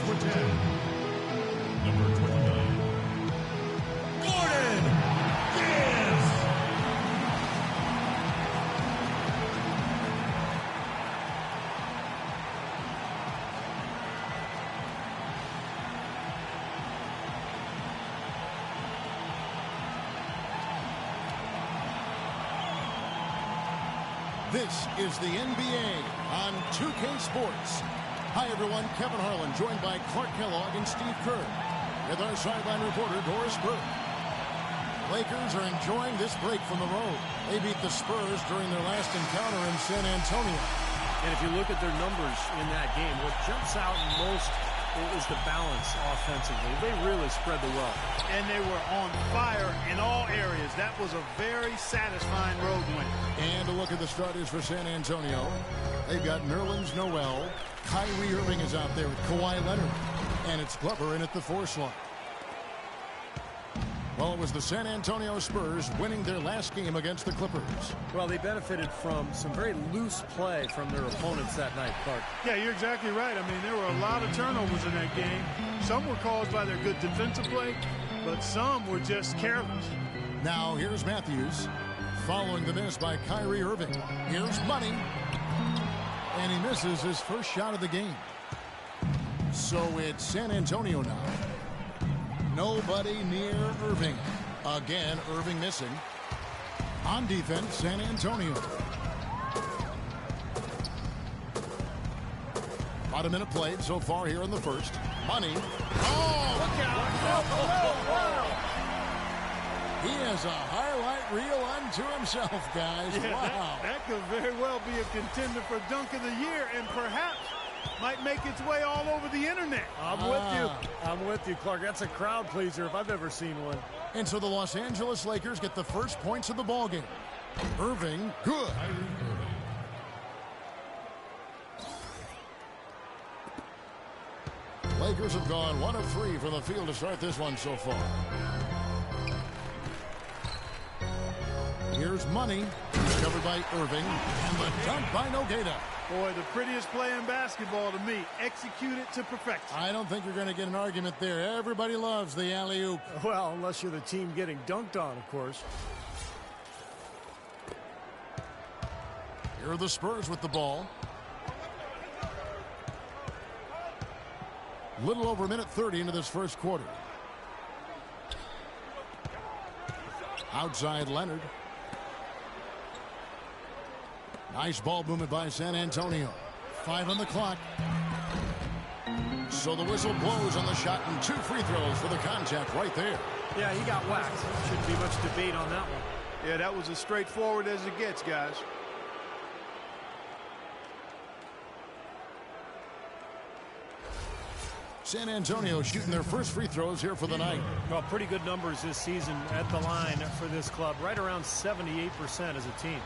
for 10, number 29, Gordon Gibbs. This is the NBA on 2K Sports. Hi, everyone. Kevin Harlan, joined by Clark Kellogg and Steve Kerr, with our sideline reporter, Doris Burke. Lakers are enjoying this break from the road. They beat the Spurs during their last encounter in San Antonio. And if you look at their numbers in that game, what jumps out most is the balance offensively. They really spread the wealth. And they were on fire in all areas. That was a very satisfying road win. And a look at the starters for San Antonio. They've got Nerlens Noel. Kyrie Irving is out there with Kawhi Leonard. And it's Glover in at the 4 slot. Well, it was the San Antonio Spurs winning their last game against the Clippers. Well, they benefited from some very loose play from their opponents that night, Clark. Yeah, you're exactly right. I mean, there were a lot of turnovers in that game. Some were caused by their good defensive play, but some were just careless. Now, here's Matthews, following the miss by Kyrie Irving. Here's Money, and he misses his first shot of the game. So it's San Antonio now. Nobody near Irving. Again, Irving missing. On defense, San Antonio. About a minute played so far here in the first. Money. Oh, look out. He has a highlight reel unto himself, guys. Yeah, wow. That could very well be a contender for Dunk of the Year, and perhaps might make its way all over the internet. I'm with you. I'm with you, Clark. That's a crowd pleaser if I've ever seen one. And so the Los Angeles Lakers get the first points of the ballgame. Irving, good. Lakers have gone 1 of 3 from the field to start this one so far. Here's Money, covered by Irving, and the dunk by Nogueira. Boy, the prettiest play in basketball to me. Execute it to perfection. I don't think you're going to get an argument there. Everybody loves the alley-oop. Well, unless you're the team getting dunked on, of course. Here are the Spurs with the ball. Little over a minute 30 into this first quarter. Outside Leonard. Nice ball movement by San Antonio. 5 on the clock. So the whistle blows on the shot and 2 free throws for the contact right there. Yeah, he got whacked. Shouldn't be much debate on that one. Yeah, that was as straightforward as it gets, guys. San Antonio shooting their first free throws here for the night. Well, pretty good numbers this season at the line for this club. Right around 78% as a team.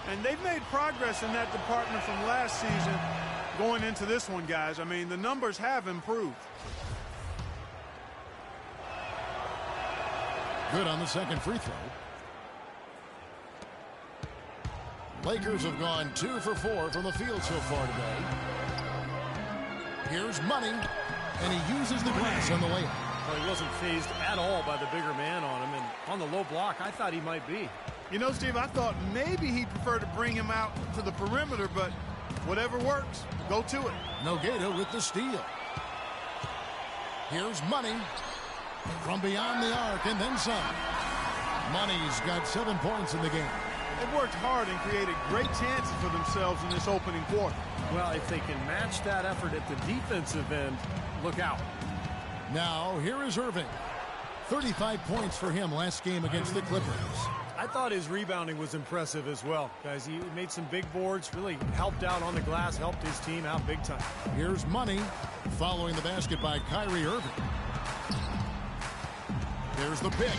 And they've made progress in that department from last season going into this one, guys. I mean, the numbers have improved. Good on the second free throw. Lakers have gone 2 for 4 from the field so far today. Here's Money, and he uses the glass on the layup. Well, he wasn't phased at all by the bigger man on him, and on the low block, I thought he might be. You know, Steve, I thought maybe he'd prefer to bring him out to the perimeter, but whatever works, go to it. Nogueira with the steal. Here's Money from beyond the arc and then some. Money's got 7 points in the game. They've worked hard and created great chances for themselves in this opening quarter. Well, if they can match that effort at the defensive end, look out. Now, here is Irving. 35 points for him last game against the Clippers. I thought his rebounding was impressive as well, guys. He made some big boards, really helped out on the glass, helped his team out big time. Here's Money, following the basket by Kyrie Irving. There's the pick.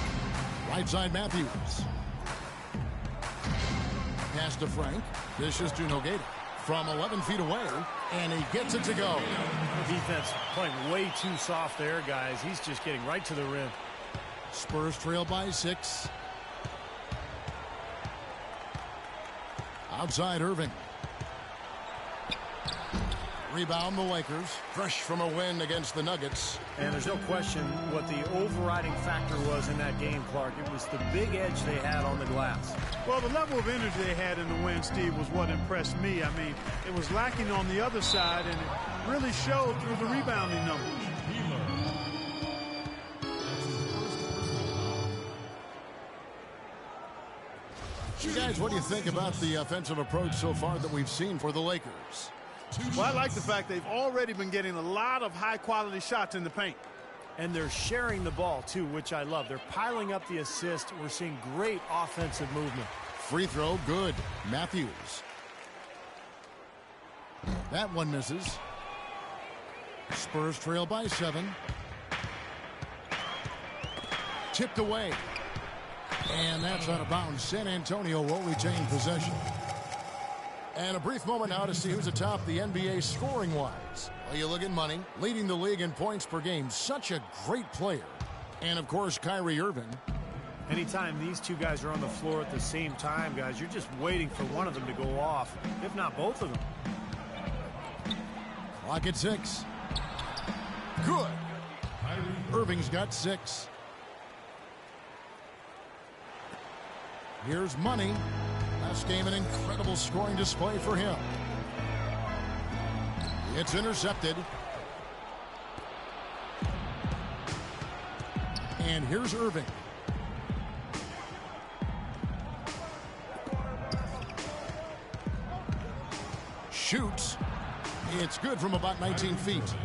Right side Matthews. Pass to Frank. Dishes to Nogueira. From 11 feet away, and he gets it to go. Defense playing way too soft there, guys. He's just getting right to the rim. Spurs trail by 6. Outside Irving. Rebound the Lakers, fresh from a win against the Nuggets. And there's no question what the overriding factor was in that game, Clark. It was the big edge they had on the glass. Well, the level of energy they had in the win, Steve, was what impressed me. I mean, it was lacking on the other side, and it really showed through the rebounding numbers. You guys, what do you think about the offensive approach so far that we've seen for the Lakers? Well, I like the fact they've already been getting a lot of high-quality shots in the paint. And they're sharing the ball, too, which I love. They're piling up the assist. We're seeing great offensive movement. Free throw, good. Matthews. That one misses. Spurs trail by 7. Tipped away. And that's out of bounds. San Antonio will retain possession. And a brief moment now to see who's atop the NBA scoring-wise. Well, you look at Money, leading the league in points per game. Such a great player. And, of course, Kyrie Irving. Anytime these two guys are on the floor at the same time, guys, you're just waiting for one of them to go off, if not both of them. Clock at 6. Good. Irving's got 6. Here's Money. Last game, an incredible scoring display for him. It's intercepted. And here's Irving. Shoots. It's good from about 19 feet.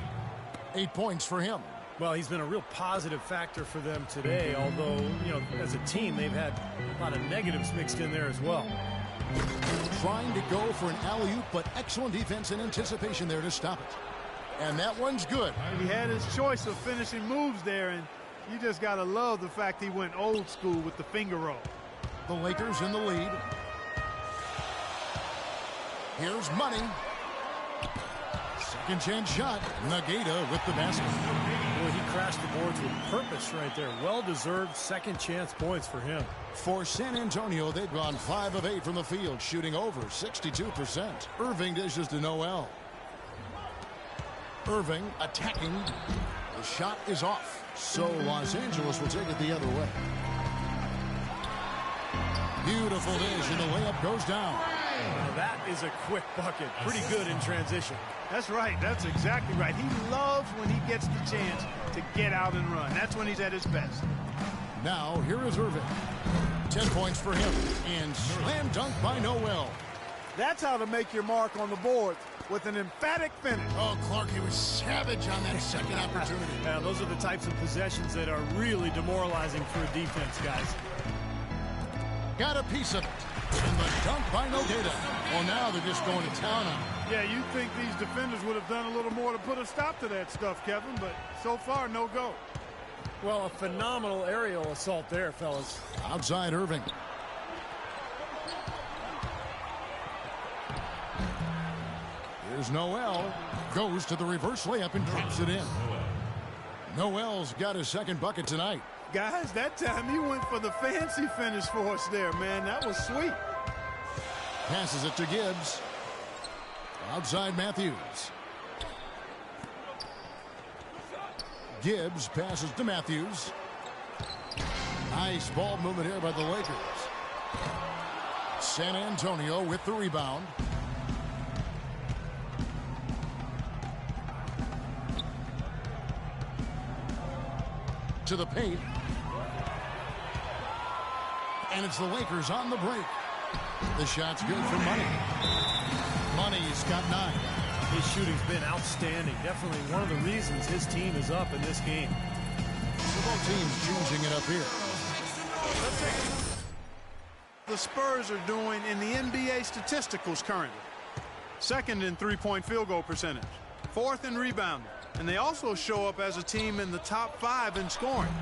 8 points for him. Well, he's been a real positive factor for them today, although, you know, as a team, they've had a lot of negatives mixed in there as well. Trying to go for an alley-oop, but excellent defense and anticipation there to stop it. And that one's good. He had his choice of finishing moves there, and you just got to love the fact he went old school with the finger roll. The Lakers in the lead. Here's Money. Second chance shot. Nagata with the basket. Boy, he crashed the boards with purpose right there. Well-deserved second chance points for him. For San Antonio, they've gone 5 of 8 from the field, shooting over 62%. Irving dishes to Noel. Irving attacking. The shot is off. So Los Angeles will take it the other way. Beautiful dish, and the layup goes down. Now that is a quick bucket. Pretty good in transition. That's right. That's exactly right. He loves when he gets the chance to get out and run. That's when he's at his best. Now, here is Irving. 10 points for him. And slam dunk by Noel. That's how to make your mark on the board with an emphatic finish. Oh, Clark, he was savage on that second opportunity. Yeah, those are the types of possessions that are really demoralizing for a defense, guys. Got a piece of it. And the dunk by Nogata. Well, now they're just going to town on him. Yeah, you'd think these defenders would have done a little more to put a stop to that stuff, Kevin, but so far, no go. Well, a phenomenal aerial assault there, fellas. Outside Irving. Here's Noel. Goes to the reverse layup and drops it in. Noel's got his second bucket tonight. Guys, that time he went for the fancy finish for us there, man. That was sweet. Passes it to Gibbs. Outside Matthews. Gibbs passes to Matthews. Nice ball movement here by the Lakers. San Antonio with the rebound. To the paint. And it's the Lakers on the break. The shot's good for Money. Money's got 9. His shooting's been outstanding. Definitely one of the reasons his team is up in this game. So both teams choosing it up here. Let's take the Spurs are doing in the NBA statisticals currently. Second in three-point field goal percentage. Fourth in rebounding. And they also show up as a team in the top 5 in scoring.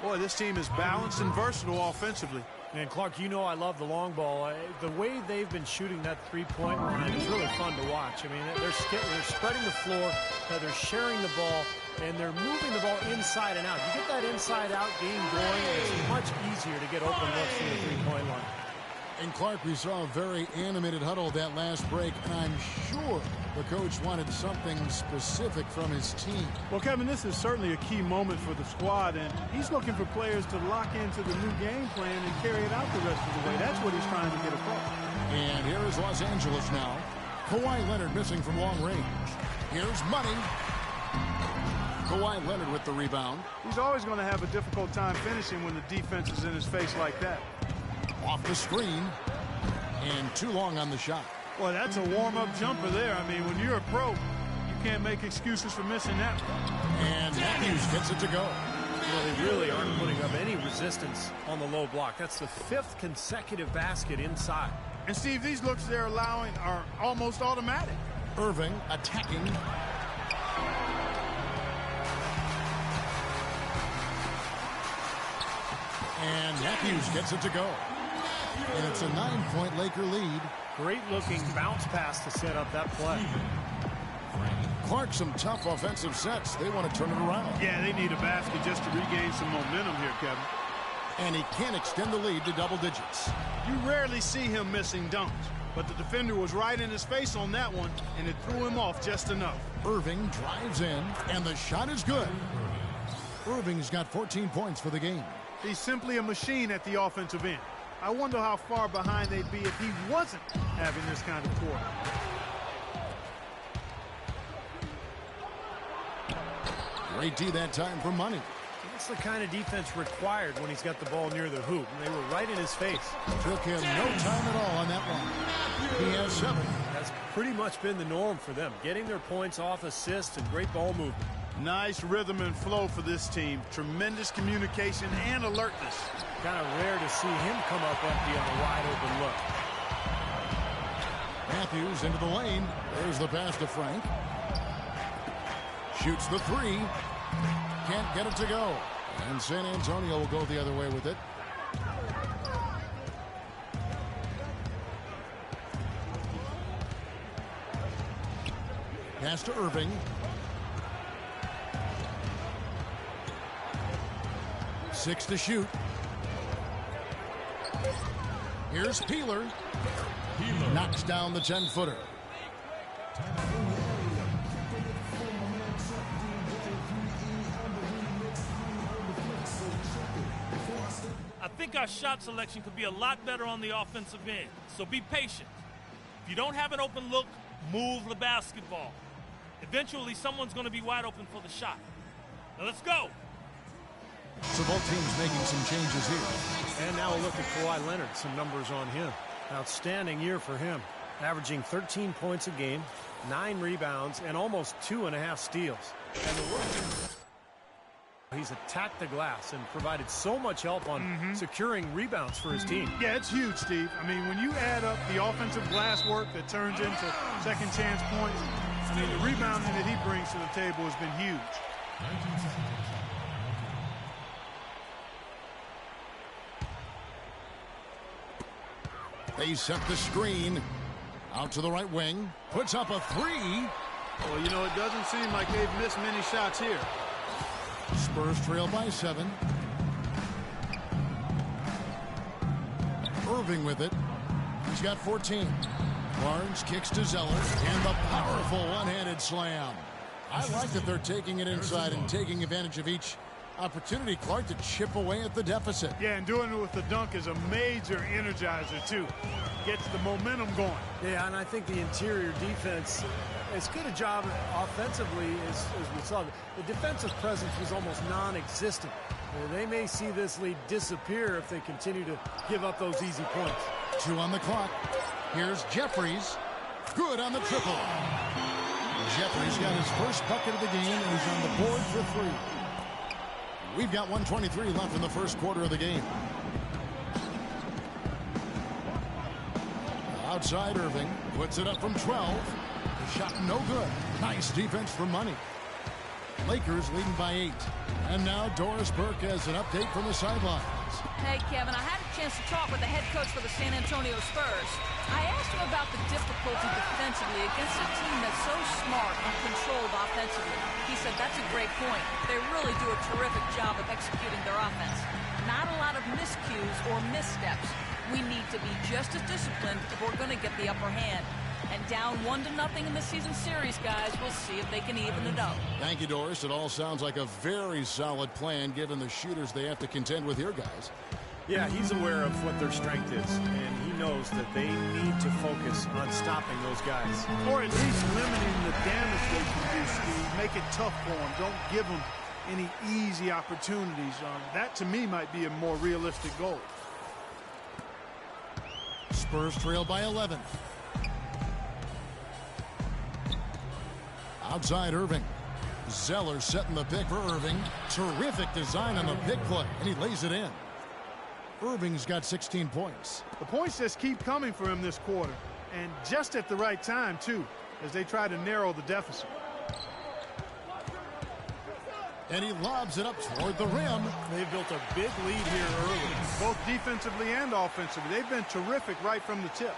Boy, this team is balanced and versatile offensively. And Clark, you know I love the long ball. The way they've been shooting that three-point line is really fun to watch. I mean, they're spreading the floor, they're sharing the ball, and they're moving the ball inside and out. You get that inside-out game going, and it's much easier to get open looks from the three-point line. And Clark, we saw a very animated huddle that last break, and I'm sure the coach wanted something specific from his team. Well, Kevin, this is certainly a key moment for the squad, and he's looking for players to lock into the new game plan and carry it out the rest of the way. That's what he's trying to get across. And here is Los Angeles now. Kawhi Leonard missing from long range. Here's Money. Kawhi Leonard with the rebound. He's always going to have a difficult time finishing when the defense is in his face like that. Off the screen. And too long on the shot. Well, that's a warm-up jumper there. I mean, when you're a pro, you can't make excuses for missing that one. And Matthews gets it to go. Well, they really aren't putting up any resistance on the low block. That's the 5th consecutive basket inside. And, Steve, these looks they're allowing are almost automatic. Irving attacking. And Matthews gets it to go. And it's a 9-point Laker lead. Great-looking bounce pass to set up that play. Clark, some tough offensive sets. They want to turn it around. Yeah, they need a basket just to regain some momentum here, Kevin. And he can't extend the lead to double digits. You rarely see him missing dunks, but the defender was right in his face on that one, and it threw him off just enough. Irving drives in, and the shot is good. Irving's got 14 points for the game. He's simply a machine at the offensive end. I wonder how far behind they'd be if he wasn't having this kind of quarter. Great D that time for Money. That's the kind of defense required when he's got the ball near the hoop. They were right in his face. Took him no time at all on that one. He has 7. That's pretty much been the norm for them. Getting their points off assists and great ball movement. Nice rhythm and flow for this team. Tremendous communication and alertness. Kind of rare to see him come up empty on a wide open look. Matthews into the lane. There's the pass to Frank. Shoots the 3. Can't get it to go. And San Antonio will go the other way with it. Pass to Irving. 6 to shoot. Here's Peeler. Knocks down the 10-footer. I think our shot selection could be a lot better on the offensive end, so be patient. If you don't have an open look, move the basketball. Eventually, someone's going to be wide open for the shot. Now let's go. So both teams making some changes here. And now a look at Kawhi Leonard. Some numbers on him. Outstanding year for him. Averaging 13 points a game, 9 rebounds, and almost 2.5 steals. And the work he's attacked the glass and provided so much help on securing rebounds for his team. Yeah, it's huge, Steve. I mean, when you add up the offensive glass work that turns into second chance points, I mean, the rebounding that he brings to the table has been huge. They set the screen. Out to the right wing. Puts up a 3. Well, you know, it doesn't seem like they've missed many shots here. Spurs trail by 7. Irving with it. He's got 14. Barnes kicks to Zeller. And the powerful one-handed slam. I like that they're taking it inside and taking advantage of each opportunity, Clark, to chip away at the deficit. Yeah, and doing it with the dunk is a major energizer, too. Gets the momentum going. Yeah, and I think the interior defense, as good a job offensively as we saw. The defensive presence was almost non-existent. They may see this lead disappear if they continue to give up those easy points. 2 on the clock. Here's Jeffries. Good on the triple. Jeffries got his first bucket of the game, and he's on the board for 3. We've got 1:23 left in the first quarter of the game. Outside Irving. Puts it up from 12. The shot no good. Nice defense for Money. Lakers leading by 8. And now Doris Burke has an update from the sidelines. Hey, Kevin, I had a chance to talk with the head coach for the San Antonio Spurs. I asked him about the difficulty defensively against a team that's so smart and controlled offensively. He said that's a great point. They really do a terrific job of executing their offense. Not a lot of miscues or missteps. We need to be just as disciplined if we're going to get the upper hand. And down 1-0 in the season series, guys. We'll see if they can even it up. Thank you, Doris. It all sounds like a very solid plan given the shooters they have to contend with here, guys. Yeah, he's aware of what their strength is, and he knows that they need to focus on stopping those guys. Or at least limiting the damage they can do, Steve. Make it tough for them. Don't give them any easy opportunities. That, to me, might be a more realistic goal. Spurs trail by 11. Outside Irving. Zeller setting the pick for Irving. Terrific design on the pick play, and he lays it in. Irving's got 16 points. The points just keep coming for him this quarter, and just at the right time, too, as they try to narrow the deficit. And he lobs it up toward the rim. They've built a big lead here early. Both defensively and offensively. They've been terrific right from the tip.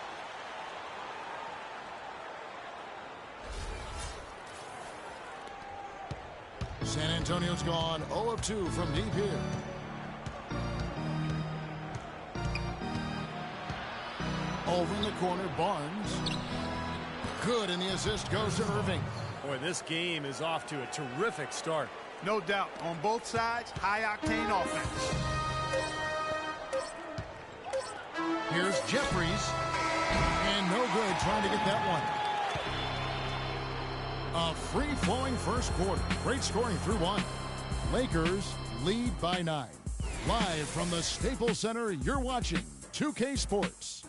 San Antonio's gone 0 of 2 from deep here. Over in the corner, Barnes. Good, and the assist goes to Irving. Boy, this game is off to a terrific start. No doubt. On both sides, high-octane offense. Here's Jeffries. And no good trying to get that one. A free-flowing first quarter. Great scoring through one. Lakers lead by 9. Live from the Staples Center, you're watching 2K Sports.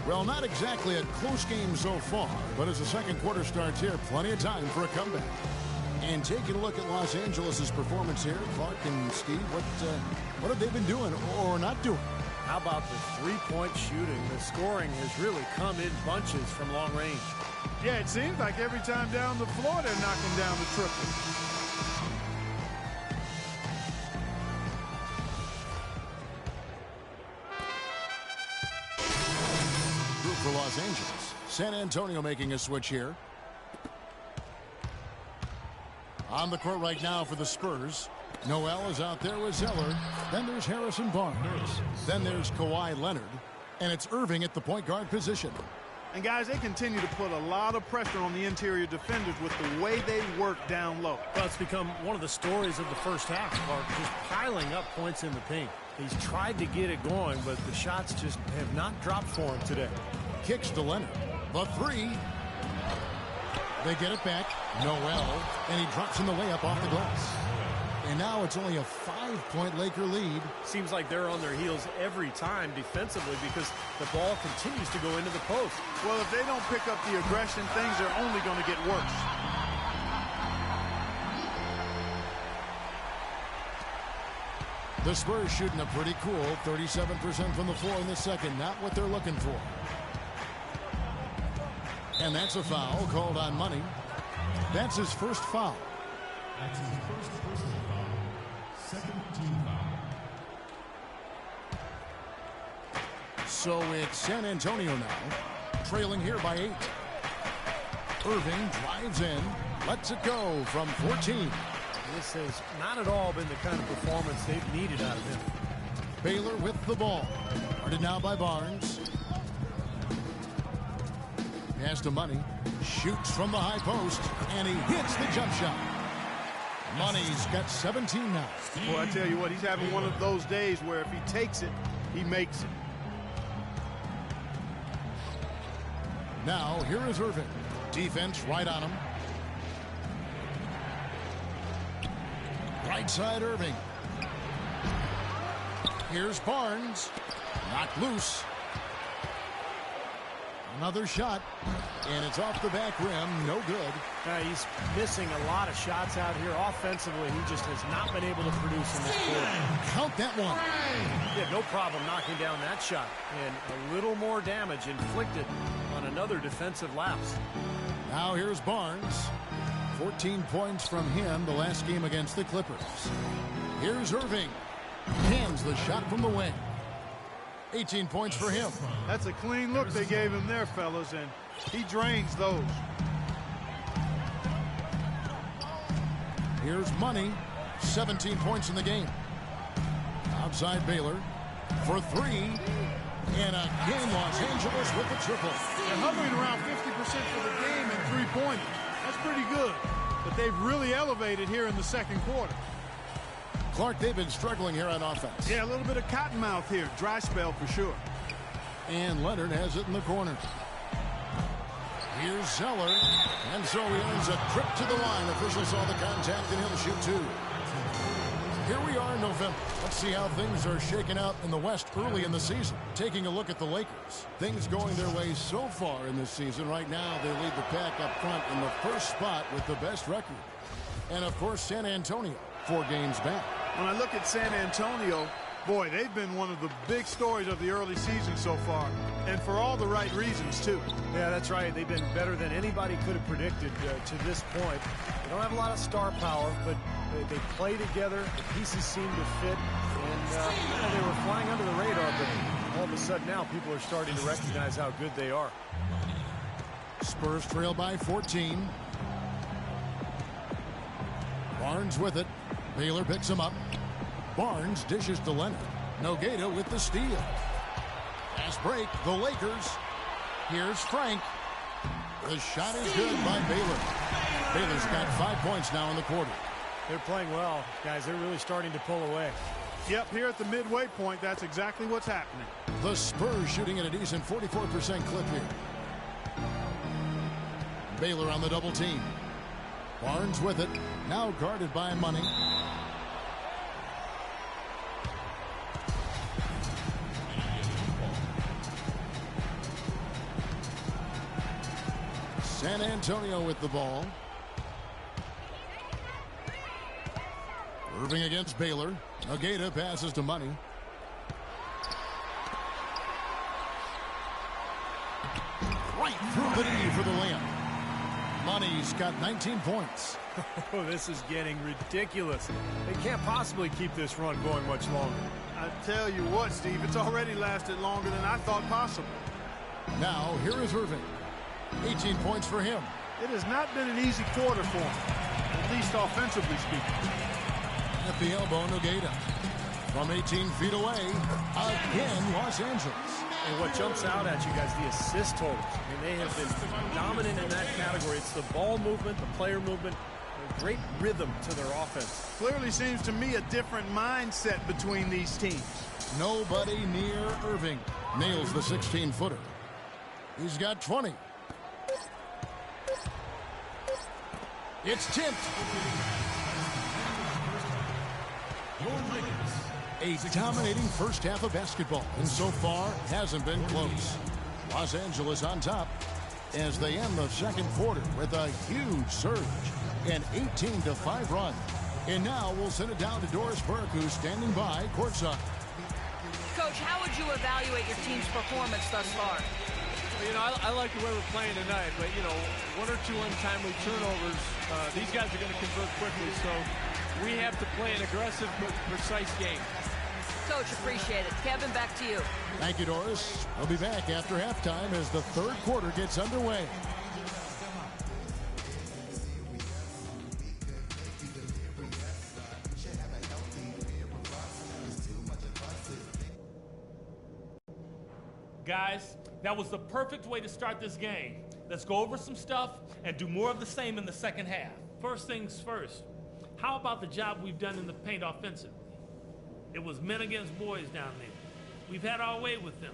Well, not exactly a close game so far, but as the second quarter starts here, plenty of time for a comeback. And taking a look at Los Angeles' performance here, Clark and Steve, what have they been doing or not doing? How about the three-point shooting? The scoring has really come in bunches from long range. Yeah, it seems like every time down the floor, they're knocking down the triple. For Los Angeles. San Antonio making a switch here. On the court right now for the Spurs. Noel is out there with Zeller. Then there's Harrison Barnes. Then there's Kawhi Leonard. And it's Irving at the point guard position. And guys, they continue to put a lot of pressure on the interior defenders with the way they work down low. Well, it's become one of the stories of the first half, Clark, just piling up points in the paint. He's tried to get it going, but the shots just have not dropped for him today. Kicks to Leonard. The three. They get it back. Noel. And he drops in the layup off the glass. And now it's only a 5-point Laker lead. Seems like they're on their heels every time defensively because the ball continues to go into the post. Well, if they don't pick up the aggression, things are only going to get worse. The Spurs shooting a pretty cool 37% from the floor in the second. Not what they're looking for. And that's a foul called on Money. That's his first foul. That's his first personal foul. Second team foul. So it's San Antonio now, trailing here by 8. Irving drives in, lets it go from 14. This has not at all been the kind of performance they've needed out of him. Baylor with the ball. Guarded now by Barnes. Pass to Money. Shoots from the high post, and he hits the jump shot. Money's got 17 now. Well, I tell you what, he's having one of those days where if he takes it, he makes it. Now, here is Irving. Defense right on him. Right side Irving. Here's Barnes. Knocked loose. Another shot, and it's off the back rim. No good. He's missing a lot of shots out here. Offensively, he just has not been able to produce in this quarter. Count that one. He had no problem knocking down that shot, and a little more damage inflicted on another defensive lapse. Now here's Barnes. 14 points from him the last game against the Clippers. Here's Irving. Hands the shot from the wing. 18 points for him. That's a clean look they gave him there, fellas, and he drains those. Here's Money, 17 points in the game. Outside Baylor for three. And again, Los Angeles with the triple. They're hovering around 50% for the game in three-pointers. That's pretty good. But they've really elevated here in the second quarter. Clark, they've been struggling here on offense. Yeah, a little bit of cottonmouth here. Dry spell for sure. And Leonard has it in the corner. Here's Zeller. And so he earns a trip to the line. Officials saw the contact, and he'll shoot two. Here we are in November. Let's see how things are shaking out in the West early in the season. Taking a look at the Lakers. Things going their way so far in this season. Right now, they lead the pack up front in the first spot with the best record. And, of course, San Antonio, 4 games back. When I look at San Antonio, boy, they've been one of the big stories of the early season so far. And for all the right reasons, too. Yeah, that's right. They've been better than anybody could have predicted to this point. They don't have a lot of star power, but they play together. The pieces seem to fit. And they were flying under the radar, but all of a sudden now people are starting to recognize how good they are. Spurs trail by 14. Barnes with it. Baylor picks him up. Barnes dishes to Leonard. Nogueira with the steal. Fast break, the Lakers. Here's Frank. The shot is good by Baylor. Baylor's got 5 points now in the quarter. They're playing well, guys. They're really starting to pull away. Yep, here at the midway point, that's exactly what's happening. The Spurs shooting at a decent 44% clip here. Baylor on the double team. Barnes with it. Now guarded by Money. San Antonio with the ball. Irving against Baylor. Nogueira passes to Money. Right through the knee for the layup. Money's got 19 points. Oh, this is getting ridiculous. They can't possibly keep this run going much longer. I tell you what, Steve, it's already lasted longer than I thought possible. Now, here is Irving. 18 points for him. It has not been an easy quarter for him, at least offensively speaking. At the elbow, Nogueira. From 18 feet away, again, Los Angeles. And what jumps out at you guys, the assist totals. I mean, they have been dominant in that category. It's the ball movement, the player movement, a great rhythm to their offense. Clearly seems to me a different mindset between these teams. Nobody near Irving. Nails the 16-footer. He's got 20. It's tipped. A dominating first half of basketball, and so far hasn't been close. Los Angeles on top as they end the second quarter with a huge surge, an 18-5 run. And now we'll send it down to Doris Burke, who's standing by courtside. Coach, how would you evaluate your team's performance thus far? You know, I like the way we're playing tonight, but, you know, 1 or 2 untimely turnovers, these guys are going to convert quickly, so we have to play an aggressive but precise game. Coach, appreciate it. Kevin, back to you. Thank you, Doris. We'll be back after halftime as the third quarter gets underway. Guys, that was the perfect way to start this game. Let's go over some stuff and do more of the same in the second half. First things first, how about the job we've done in the paint offensively? It was men against boys down there. We've had our way with them.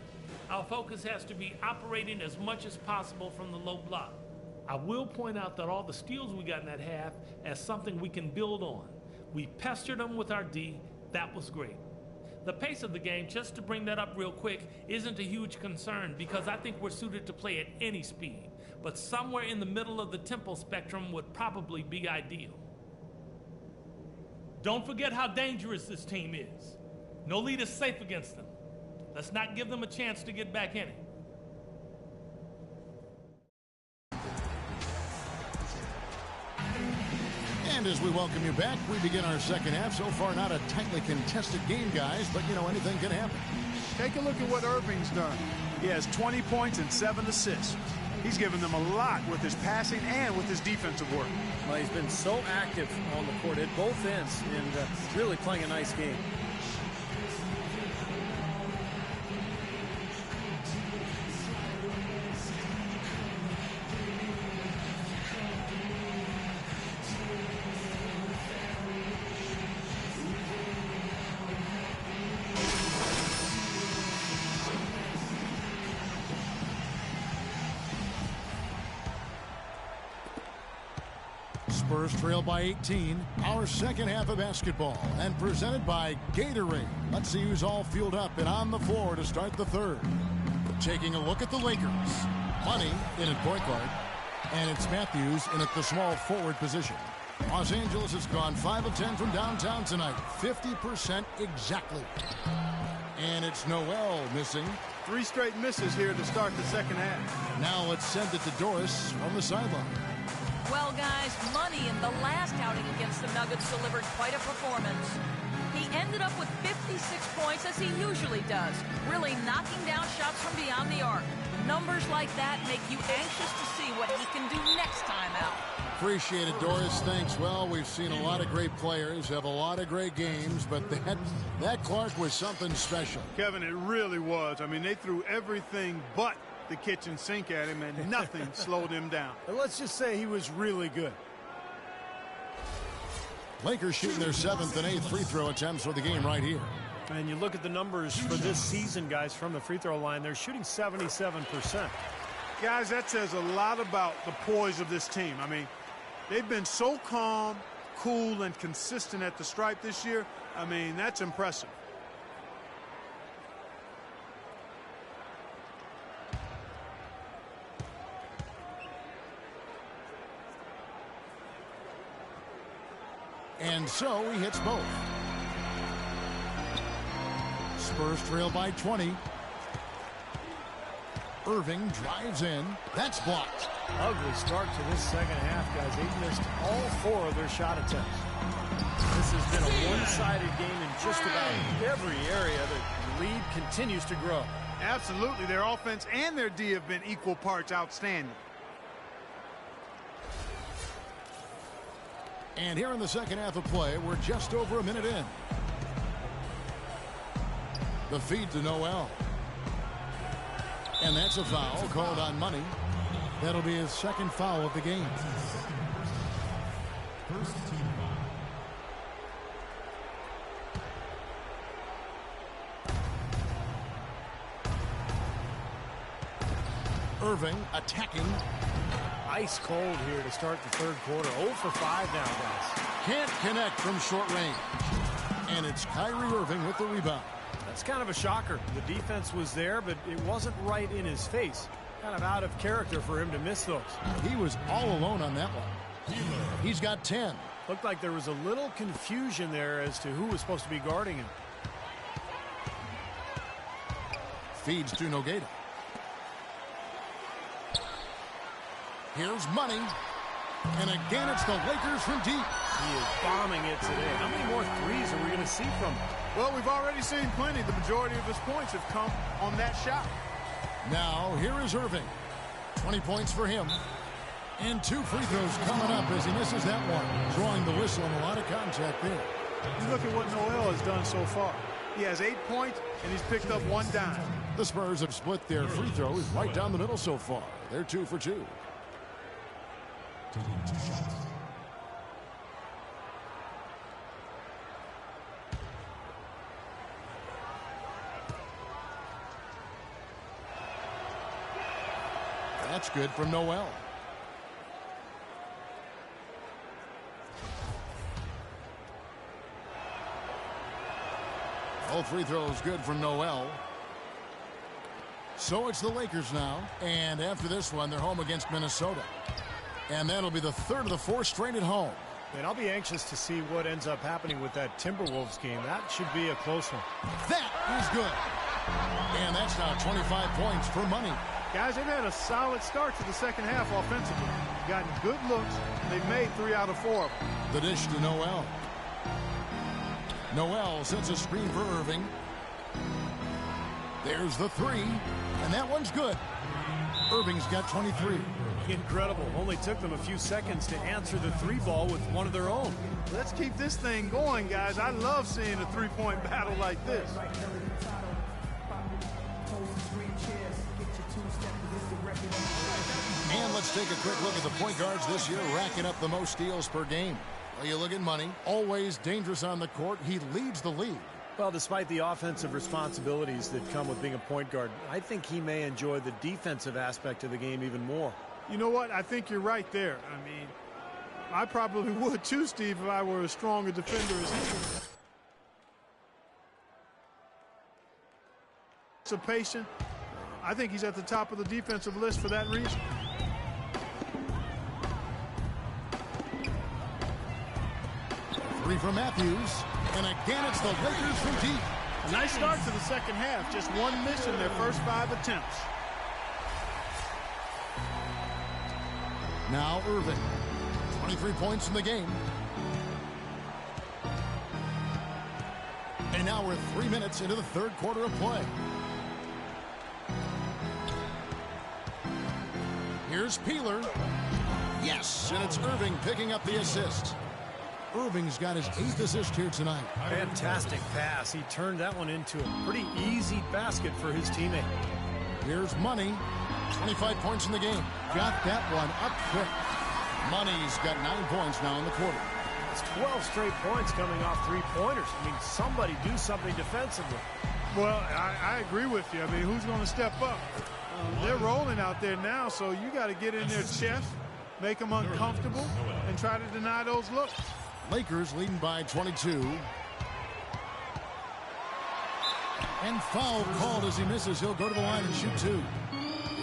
Our focus has to be operating as much as possible from the low block. I will point out that all the steals we got in that half as something we can build on. We pestered them with our D. That was great. The pace of the game, just to bring that up real quick, isn't a huge concern because I think we're suited to play at any speed. But somewhere in the middle of the tempo spectrum would probably be ideal. Don't forget how dangerous this team is. No lead is safe against them. Let's not give them a chance to get back in it. And as we welcome you back, we begin our second half. So far, not a tightly contested game, guys, but, you know, anything can happen. Take a look at what Irving's done. He has 20 points and 7 assists. He's given them a lot with his passing and with his defensive work. Well, he's been so active on the court at both ends and really playing a nice game. Spurs trail by 18. Our second half of basketball, and presented by Gatorade. Let's see who's all fueled up and on the floor to start the third. Taking a look at the Lakers. Money in at point guard, and it's Matthews in at the small forward position. Los Angeles has gone 5 of 10 from downtown tonight, 50% exactly. And it's Noel missing. 3 straight misses here to start the second half. Now let's send it to Doris on the sideline. Well, guys, Money in the last outing against the Nuggets delivered quite a performance. He ended up with 56 points, as he usually does, really knocking down shots from beyond the arc. Numbers like that make you anxious to see what he can do next time out. Appreciate it, Doris. Thanks. Well, we've seen a lot of great players have a lot of great games, but that Clark was something special. Kevin, it really was. I mean, they threw everything but the kitchen sink at him, and nothing slowed him down. And let's just say he was really good. Lakers shooting their 7th and 8th free throw attempts for the game right here. And you look at the numbers for this season, guys, from the free throw line, they're shooting 77%. Guys, that says a lot about the poise of this team. I mean, they've been so calm, cool, and consistent at the stripe this year. I mean, that's impressive. And so he hits both. Spurs trail by 20. Irving drives in. That's blocked. Ugly start to this second half, guys. They've missed all 4 of their shot attempts. This has been a one-sided game in just about every area. The lead continues to grow. Absolutely. Their offense and their D have been equal parts outstanding. And here in the second half of play, we're just over a minute in. The feed to Noel. And that's a foul called on Money. That'll be his second foul of the game. First team foul. Irving attacking. Ice cold here to start the third quarter. 0 for 5 now, guys. Can't connect from short range. And it's Kyrie Irving with the rebound. That's kind of a shocker. The defense was there, but it wasn't right in his face. Kind of out of character for him to miss those. He was all alone on that one. He's got 10. Looked like there was a little confusion there as to who was supposed to be guarding him. Feeds to Nogueira. Here's Money. And again, it's the Lakers from deep. He is bombing it today. How many more threes are we going to see from him? Well, we've already seen plenty. The majority of his points have come on that shot. Now, here is Irving. 20 points for him. And 2 free throws coming up as he misses that one. Drawing the whistle and a lot of contact there. You look at what Noel has done so far. He has 8 points, and he's picked up 1 dime. The Spurs have split their free throws right down the middle so far. They're 2 for 2. Taking 2 shots. That's good from Noel. All free throws good from Noel. So it's the Lakers now. And after this one, they're home against Minnesota. And that'll be the 3rd of the 4 straight at home. And I'll be anxious to see what ends up happening with that Timberwolves game. That should be a close one. That is good. And that's now 25 points for Money. Guys, they've had a solid start to the second half offensively. Gotten good looks. They've made 3 out of 4 of them. The dish to Noel. Noel sets a screen for Irving. There's the 3, and that one's good. Irving's got 23. Incredible. Only took them a few seconds to answer the 3 ball with one of their own. Let's keep this thing going, guys. I love seeing a 3-point battle like this. And let's take a quick look at the point guards this year, racking up the most steals per game. Well, you look at Money, always dangerous on the court. He leads the league. Well, despite the offensive responsibilities that come with being a point guard, I think he may enjoy the defensive aspect of the game even more. You know what? I think you're right there. I mean, I probably would too, Steve, if I were as strong a defender as he is. Patient. I think he's at the top of the defensive list for that reason. Three from Matthews, and again it's the Lakers from deep. A nice start to the second half. Just 1 miss in their first 5 attempts. Now Irving, 23 points in the game. And now we're 3 minutes into the third quarter of play. Here's Peeler. Yes, and it's Irving picking up the assist. Irving's got his 8th assist here tonight. Fantastic pass. He turned that one into a pretty easy basket for his teammate. Here's Money. 25 points in the game. Got that one up quick. Money's got 9 points now in the quarter. It's 12 straight points coming off 3-pointers. I mean, somebody do something defensively. Well, I agree with you. I mean, who's going to step up? They're rolling out there now, so you got to get in their chest, make them uncomfortable, and try to deny those looks. Lakers leading by 22. And foul called as he misses. He'll go to the line and shoot 2.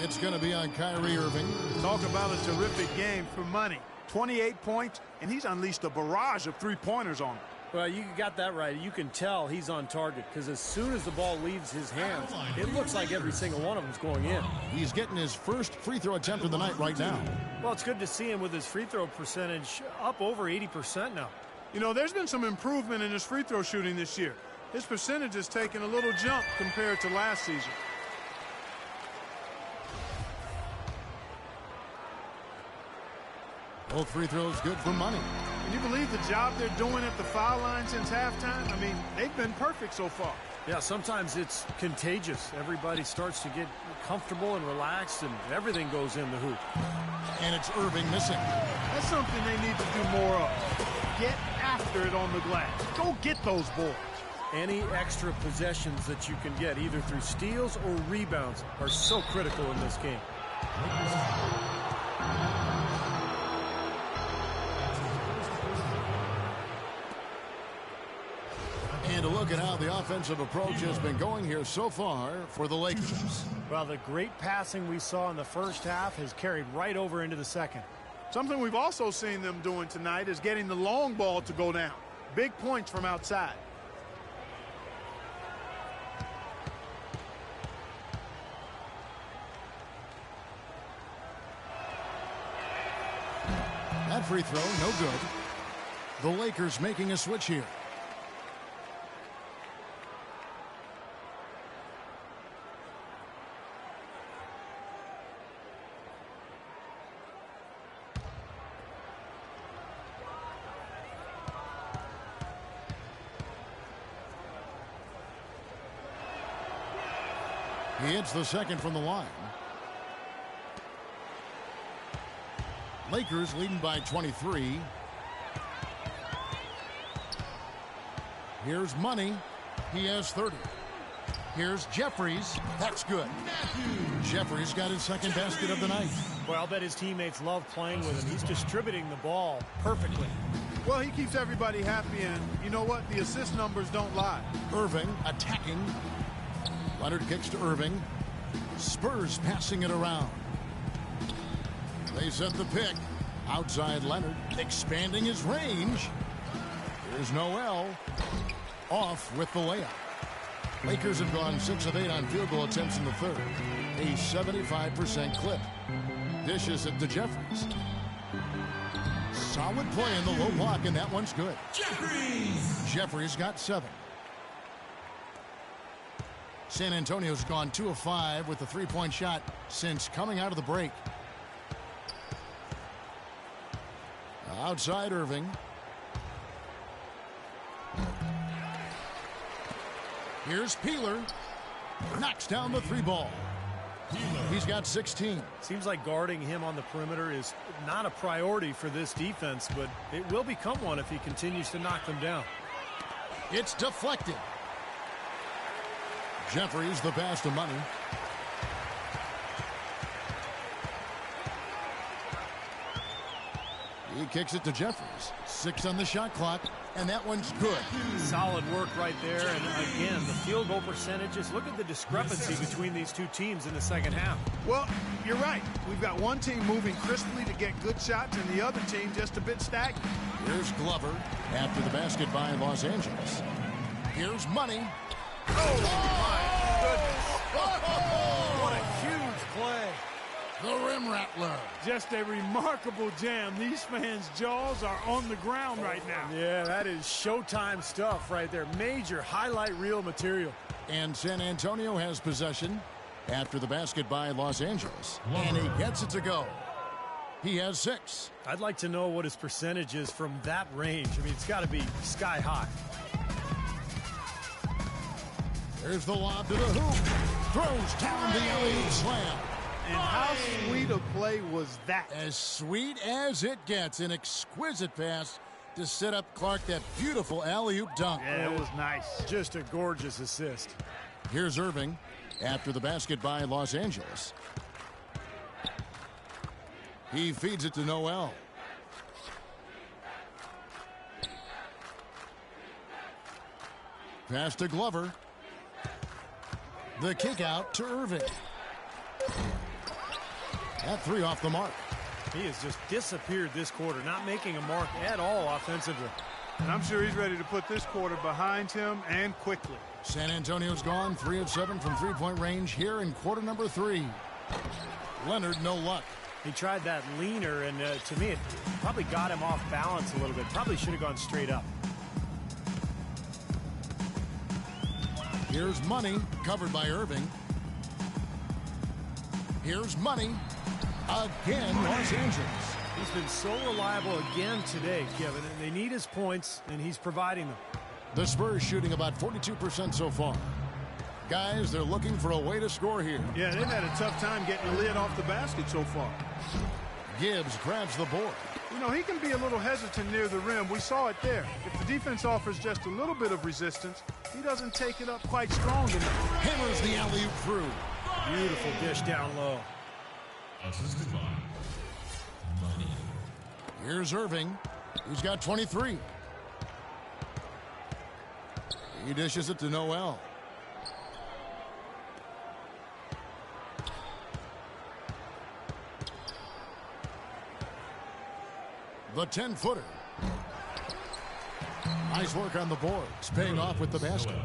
It's going to be on Kyrie Irving. Talk about a terrific game for Money. 28 points, and he's unleashed a barrage of 3-pointers on him. Well, you got that right. You can tell he's on target because as soon as the ball leaves his hands, it looks like every single one of them is going in. He's getting his first free throw attempt of the night right now. Well, it's good to see him with his free throw percentage up over 80% now. You know, there's been some improvement in his free throw shooting this year. His percentage has taken a little jump compared to last season. Both free throws good for Money. Can you believe the job they're doing at the foul line since halftime? I mean, they've been perfect so far. Yeah, sometimes it's contagious. Everybody starts to get comfortable and relaxed, and everything goes in the hoop. And it's Irving missing. That's something they need to do more of. Get after it on the glass. Go get those boards. Any extra possessions that you can get, either through steals or rebounds, are so critical in this game. And a look at how the offensive approach has been going here so far for the Lakers. Well, the great passing we saw in the first half has carried right over into the second. Something we've also seen them doing tonight is getting the long ball to go down. Big points from outside. That free throw, no good. The Lakers making a switch here. He hits the second from the line. Lakers leading by 23. Here's Money. He has 30. Here's Jeffries. That's good. Jeffries got his second basket of the night. Well, I'll bet his teammates love playing with him. He's distributing the ball perfectly. Well, he keeps everybody happy, and you know what? The assist numbers don't lie. Irving attacking. Leonard kicks to Irving. Spurs passing it around. They set the pick. Outside Leonard, expanding his range. Here's Noel. Off with the layup. Lakers have gone 6 of 8 on field goal attempts in the third. A 75% clip. Dishes it to Jeffries. Solid play in the low block, and that one's good. Jeffries got 7. San Antonio's gone 2 of 5 with the three-point shot since coming out of the break. Outside Irving. Here's Peeler. Knocks down the 3 ball. He's got 16. Seems like guarding him on the perimeter is not a priority for this defense, but it will become one if he continues to knock them down. It's deflected. Jeffries the pass to Money. He kicks it to Jeffries. 6 on the shot clock, and that one's good. Solid work right there, and again, the field goal percentages. Look at the discrepancy between these two teams in the second half. Well, you're right. We've got one team moving crisply to get good shots, and the other team just a bit stagnant. Here's Glover after the basket by Los Angeles. Here's Money. Oh, my goodness. What a huge play. The rim rattler. Just a remarkable jam. These fans' jaws are on the ground right now. Yeah, that is Showtime stuff right there. Major highlight reel material. And San Antonio has possession after the basket by Los Angeles. And he gets it to go. He has 6. I'd like to know what his percentage is from that range. I mean, it's got to be sky high. There's the lob to the hoop. Throws down the alley-oop slam. And how sweet a play was that? As sweet as it gets. An exquisite pass to set up Clark that beautiful alley-oop dunk. Yeah, it was nice. Just a gorgeous assist. Here's Irving after the basket by Los Angeles. He feeds it to Noel. Pass to Glover. The kick out to Irving. That 3 off the mark. He has just disappeared this quarter, not making a mark at all offensively. And I'm sure he's ready to put this quarter behind him and quickly. San Antonio's gone 3 of 7 from three-point range here in quarter number 3. Leonard, no luck. He tried that leaner, and to me, it probably got him off balance a little bit. Probably should have gone straight up. Here's Money, covered by Irving. Here's Money. Again, Los Angeles. He's been so reliable again today, Kevin. And they need his points, and he's providing them. The Spurs shooting about 42% so far. Guys, they're looking for a way to score here. Yeah, they've had a tough time getting the lid off the basket so far. Gibbs grabs the board. You know, he can be a little hesitant near the rim. We saw it there. If the defense offers just a little bit of resistance, he doesn't take it up quite strong enough. Hammers the alley-oop through. Beautiful dish down low. Assisted by Money. Here's Irving. He's got 23. He dishes it to Noel. The 10-footer. Nice work on the boards, paying off with the basket.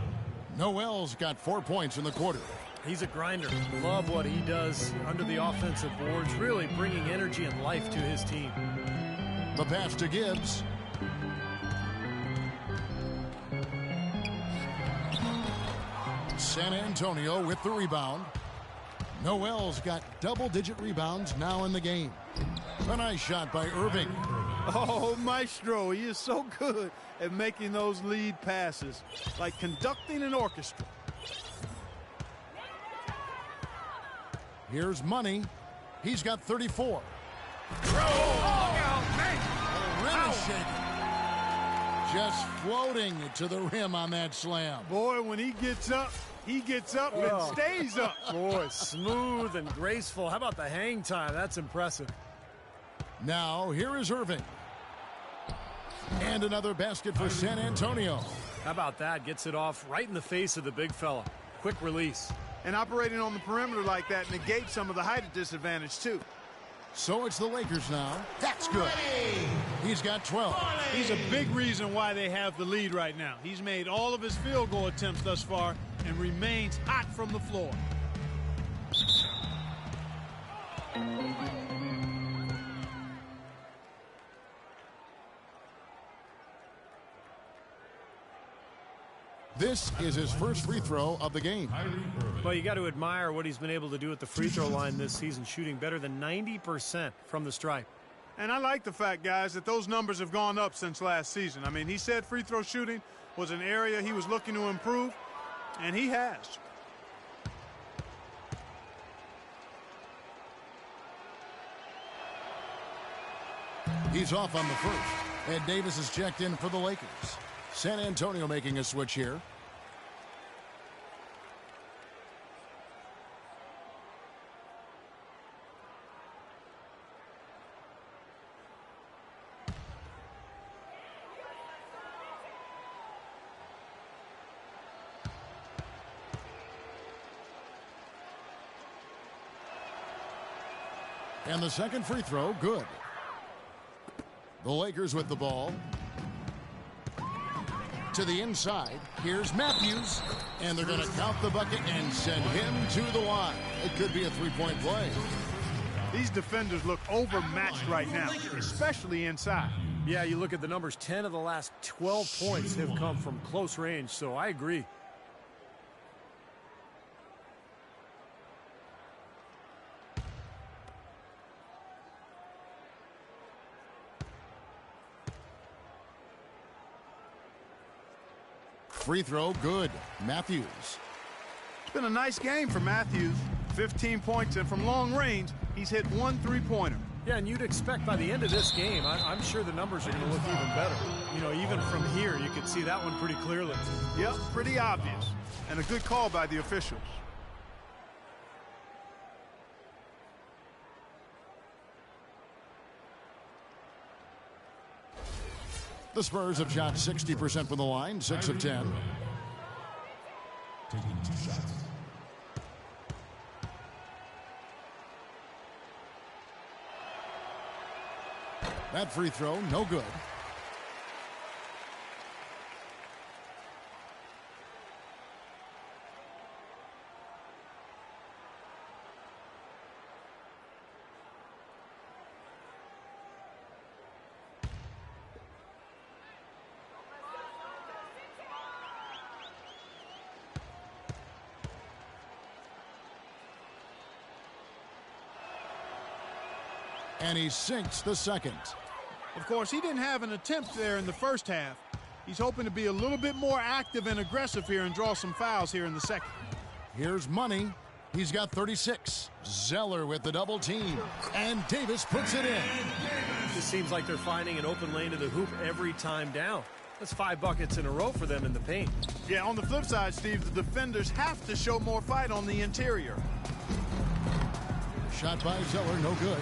Noel's got 4 points in the quarter. He's a grinder. Love what he does under the offensive boards, really bringing energy and life to his team. The pass to Gibbs. San Antonio with the rebound. Noel's got double-digit rebounds now in the game. A nice shot by Irving. Oh, Maestro, he is so good at making those lead passes, like conducting an orchestra. Here's Money. He's got 34. Rim is shaking. Just floating to the rim on that slam. Boy, when he gets up and stays up. Boy, smooth and graceful. How about the hang time? That's impressive. Now, here is Irving. And another basket for San Antonio. How about that? Gets it off right in the face of the big fella. Quick release. And operating on the perimeter like that negates some of the height disadvantage, too. So it's the Lakers now. That's good. He's got 12. He's a big reason why they have the lead right now. He's made all of his field goal attempts thus far and remains hot from the floor. This is his first free throw of the game. Well, you got to admire what he's been able to do at the free throw line this season, shooting better than 90% from the stripe. And I like the fact, guys, that those numbers have gone up since last season. I mean, he said free throw shooting was an area he was looking to improve, and he has. He's off on the first. Ed Davis is checked in for the Lakers. San Antonio making a switch here. And the second free throw, good. The Lakers with the ball. To the inside. Here's Matthews. And they're going to count the bucket and send him to the line. It could be a three-point play. These defenders look overmatched right now, especially inside. Yeah, you look at the numbers. 10 of the last 12 points have come from close range, so I agree. Free throw, good. Matthews. It's been a nice game for Matthews. 15 points, and from long range, he's hit 1 3-pointer. Yeah, and you'd expect by the end of this game, I'm sure the numbers are going to look even better. You know, even from here, you can see that one pretty clearly. Yep, pretty obvious. And a good call by the officials. The Spurs have shot 60% from the line, 6 of 10. Taking 2 shots. That free throw, no good. And he sinks the second. Of course, he didn't have an attempt there in the first half. He's hoping to be a little bit more active and aggressive here and draw some fouls here in the second. Here's Money. He's got 36. Zeller with the double team. And Davis puts it in. It just seems like they're finding an open lane to the hoop every time down. That's 5 buckets in a row for them in the paint. Yeah, on the flip side, Steve, the defenders have to show more fight on the interior. Shot by Zeller, no good.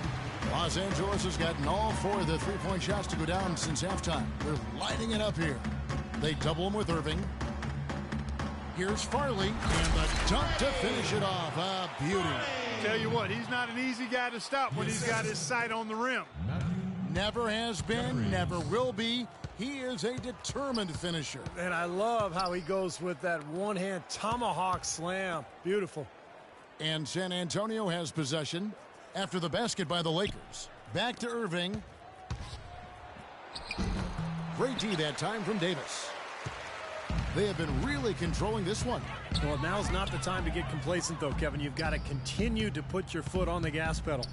Los Angeles has gotten all 4 of the three-point shots to go down since halftime. They're lighting it up here. They double him with Irving. Here's Farley, and the dunk to finish it off. A beauty. Tell you what, he's not an easy guy to stop when he's got his sight on the rim. Never has been, never will be. He is a determined finisher. And I love how he goes with that one-hand tomahawk slam. Beautiful. And San Antonio has possession after the basket by the Lakers. Back to Irving. Great D that time from Davis. They have been really controlling this one. Well, now's not the time to get complacent, though, Kevin. You've got to continue to put your foot on the gas pedal.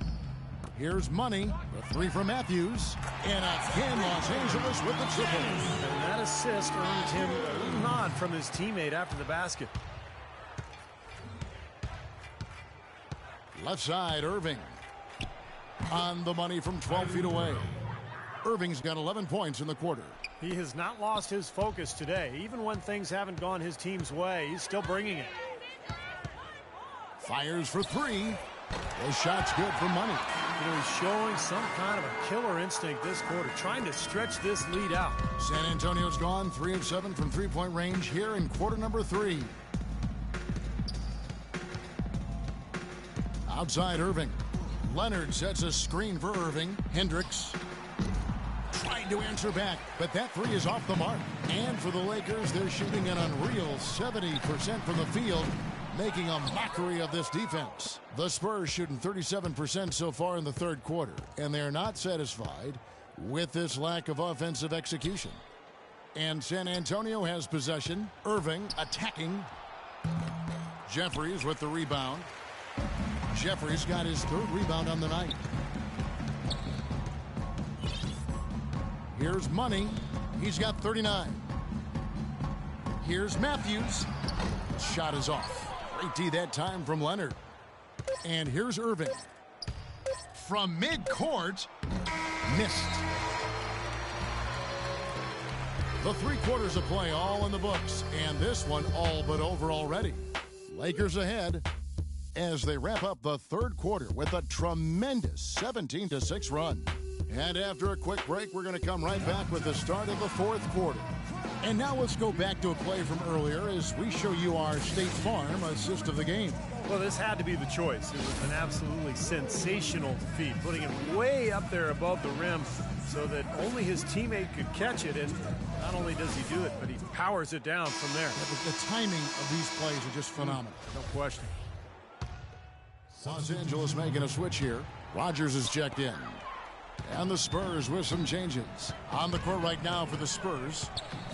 Here's Money. The 3 from Matthews. And again, Los Angeles with the triple. And that assist earned him a little nod from his teammate after the basket. Left side, Irving. On the money from 12 feet away. Irving's got 11 points in the quarter. He has not lost his focus today. Even when things haven't gone his team's way, he's still bringing it. Fires for 3. The shot's good for Money. You know, he's showing some kind of a killer instinct this quarter, trying to stretch this lead out. San Antonio's gone 3 of 7 from three-point range here in quarter number 3. Outside Irving. Leonard sets a screen for Irving. Hendricks trying to answer back, but that three is off the mark. And for the Lakers, they're shooting an unreal 70% from the field, making a mockery of this defense. The Spurs shooting 37% so far in the third quarter, and they're not satisfied with this lack of offensive execution. And San Antonio has possession. Irving attacking. Jeffries with the rebound. Jeffries got his third rebound on the night. Here's Money. He's got 39. Here's Matthews. Shot is off. Great D that time from Leonard. And here's Irving. From midcourt. Missed. The 3 quarters of play all in the books. And this one all but over already. Lakers ahead as they wrap up the third quarter with a tremendous 17-6 run. And after a quick break, we're going to come right back with the start of the fourth quarter. And now let's go back to a play from earlier as we show you our State Farm assist of the game. Well, this had to be the choice. It was an absolutely sensational feat, putting it way up there above the rim so that only his teammate could catch it. And not only does he do it, but he powers it down from there. The timing of these plays are just phenomenal. No question. Los Angeles making a switch here. Rogers is checked in. And the Spurs with some changes. On the court right now for the Spurs,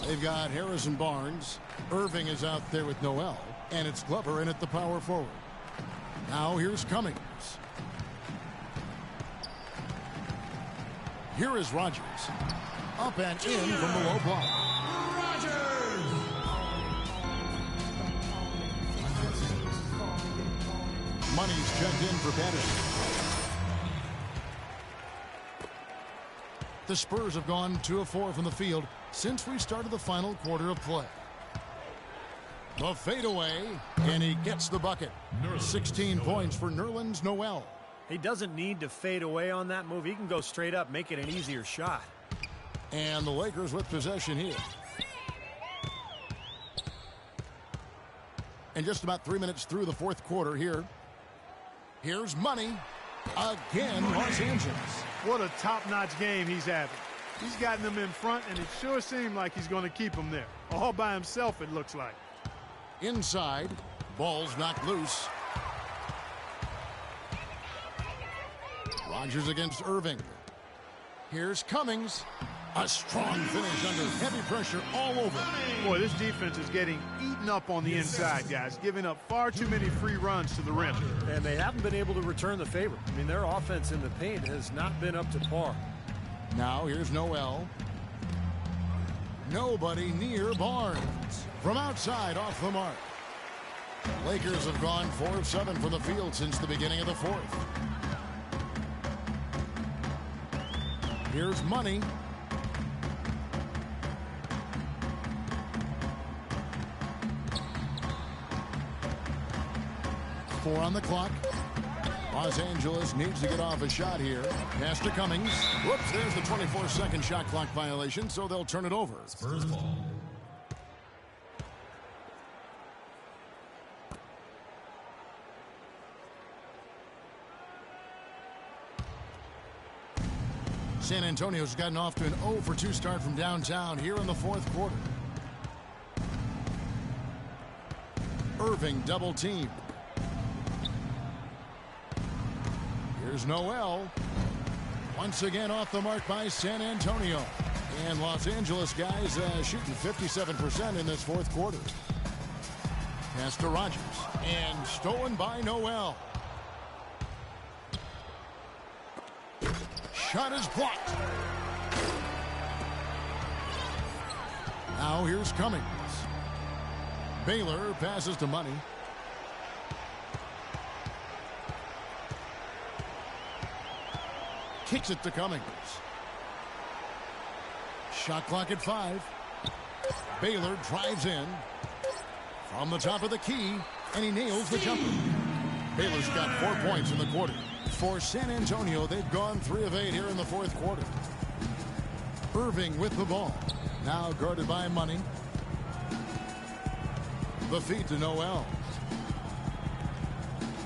they've got Harrison Barnes. Irving is out there with Noel. And it's Glover in at the power forward. Now here's Cummings. Here is Rogers. Up and in from the low block. Money's checked in for Patterson. The Spurs have gone 2 of 4 from the field since we started the final quarter of play. The fadeaway, and he gets the bucket. 16 points for Nerlens Noel. He doesn't need to fade away on that move. He can go straight up, make it an easier shot. And the Lakers with possession here. And just about 3 minutes through the fourth quarter here. Here's Money. Again, Los Angeles. What a top-notch game he's having. He's gotten them in front, and it sure seemed like he's going to keep them there. All by himself, it looks like. Inside, ball's knocked loose. Rogers against Irving. Here's Cummings. A strong finish under heavy pressure all over. Boy, this defense is getting eaten up on the inside, guys, giving up far too many free runs to the rim. And they haven't been able to return the favor. I mean, their offense in the paint has not been up to par. Now here's Noel. Nobody near Barnes. From outside, off the mark. Lakers have gone 4 of 7 from the field since the beginning of the fourth. Here's Money. Four on the clock. Los Angeles needs to get off a shot here. Pass to Cummings. Whoops, there's the 24-second shot clock violation, so they'll turn it over. Spurs ball. San Antonio's gotten off to an 0 for 2 start from downtown here in the fourth quarter. Irving double team. Here's Noel. Once again off the mark by San Antonio. And Los Angeles guys shooting 57% in this fourth quarter. Pass to Rogers. And stolen by Noel. Shot is blocked. Now here's Cummings. Baylor passes to Money. Kicks it to Cummings. Shot clock at 5. Baylor drives in from the top of the key, and he nails the jumper. Baylor's got 4 points in the quarter. For San Antonio, they've gone 3 of 8 here in the fourth quarter. Irving with the ball. Now guarded by Money. The feed to Noel.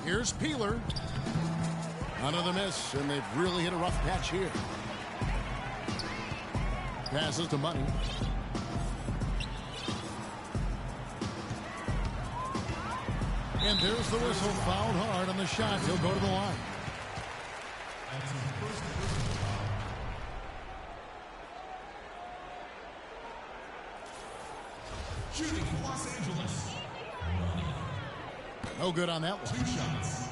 Here's Peeler. Another miss, and they've really hit a rough patch here. Passes to Money. And there's the whistle, fouled hard on the shot. He'll go to the line. That's his first personal foul. Shooting Los Angeles. No good on that one. 2 shots.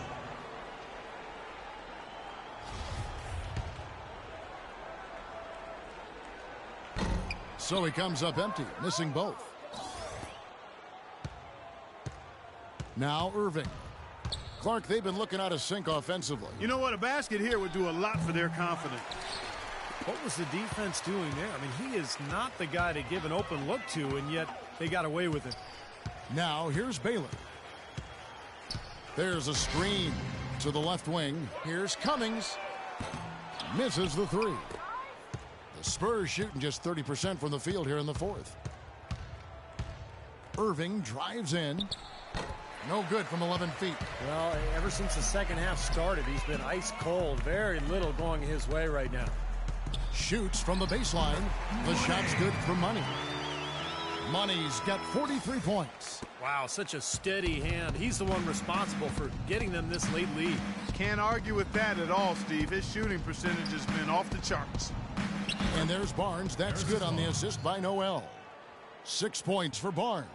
So he comes up empty, missing both. Now Irving. Clark, they've been looking out of sync offensively. You know what? A basket here would do a lot for their confidence. What was the defense doing there? I mean, he is not the guy to give an open look to, and yet they got away with it. Now here's Baylor. There's a screen to the left wing. Here's Cummings. Misses the three. The Spurs shooting just 30% from the field here in the fourth. Irving drives in. No good from 11 feet. Well, ever since the second half started, he's been ice cold. Very little going his way right now. Shoots from the baseline. The shot's good for Money. Money's got 43 points. Wow, such a steady hand. He's the one responsible for getting them this late lead. Can't argue with that at all, Steve. His shooting percentage has been off the charts. And there's Barnes. That's good on the assist by Noel. 6 points for Barnes.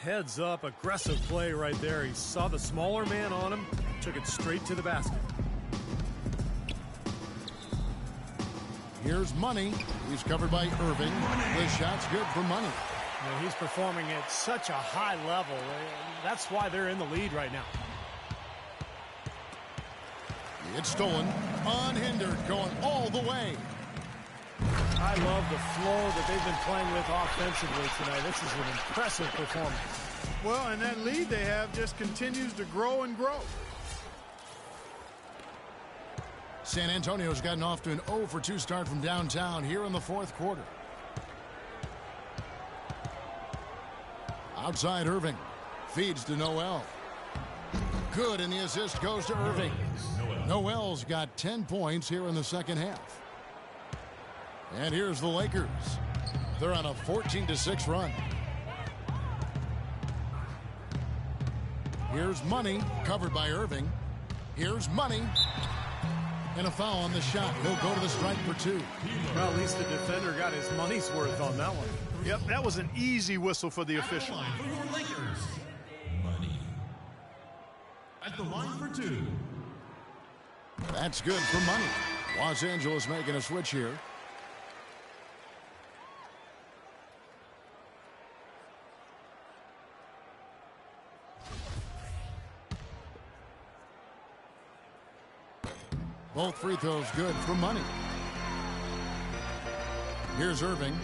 Heads up, aggressive play right there. He saw the smaller man on him, took it straight to the basket. Here's Money. He's covered by Irving. The shot's good for Money. You know, he's performing at such a high level. That's why they're in the lead right now. It's stolen. Unhindered, going all the way. I love the flow that they've been playing with offensively tonight. This is an impressive performance. Well, and that lead they have just continues to grow and grow. San Antonio's gotten off to an 0 for 2 start from downtown here in the fourth quarter. Outside Irving. Feeds to Noel. Good, and the assist goes to Irving. Noel's got 10 points here in the second half. And here's the Lakers. They're on a 14-6 run. Here's Money, covered by Irving. Here's Money. And a foul on the shot. He'll go to the strike for 2. Well, at least the defender got his money's worth on that one. Yep, that was an easy whistle for the official. Line for your Lakers. Money. At the line for 2. That's good for Money. Los Angeles making a switch here. Both free throws good for Money. Here's Irving.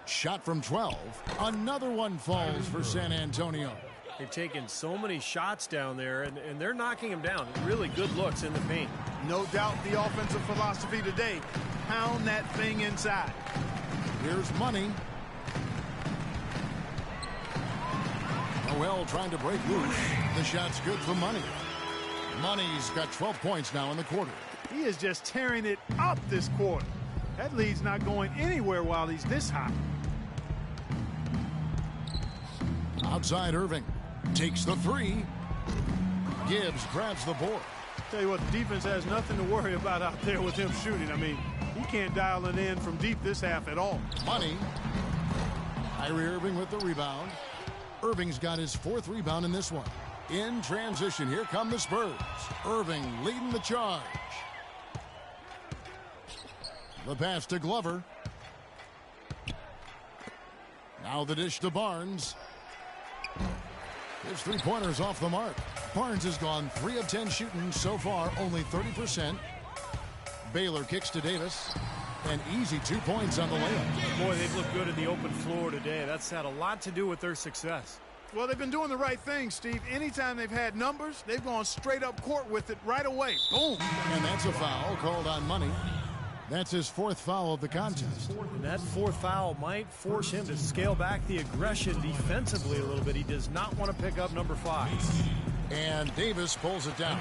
Shot from 12. Another one falls for San Antonio. They've taken so many shots down there, and they're knocking them down. Really good looks in the paint. No doubt the offensive philosophy today. Pound that thing inside. Here's Money. Noel trying to break loose. The shot's good for Money. Money's got 12 points now in the quarter. He is just tearing it up this quarter. That lead's not going anywhere while he's this hot. Outside Irving. Takes the three. Gibbs grabs the board. Tell you what, the defense has nothing to worry about out there with him shooting. I mean, he can't dial it in from deep this half at all. Money. Kyrie Irving with the rebound. Irving's got his 4th rebound in this one. In transition, here come the Spurs. Irving leading the charge. The pass to Glover. Now the dish to Barnes. His 3-pointers off the mark. Barnes has gone 3 of 10 shooting so far, only 30%. Baylor kicks to Davis. An easy 2 points on the layup. Boy, they've looked good in the open floor today. That's had a lot to do with their success. Well, they've been doing the right thing, Steve. Anytime they've had numbers, they've gone straight up court with it right away. Boom. And that's a foul called on Money. That's his 4th foul of the contest. And that 4th foul might force him to scale back the aggression defensively a little bit. He does not want to pick up number 5. And Davis pulls it down.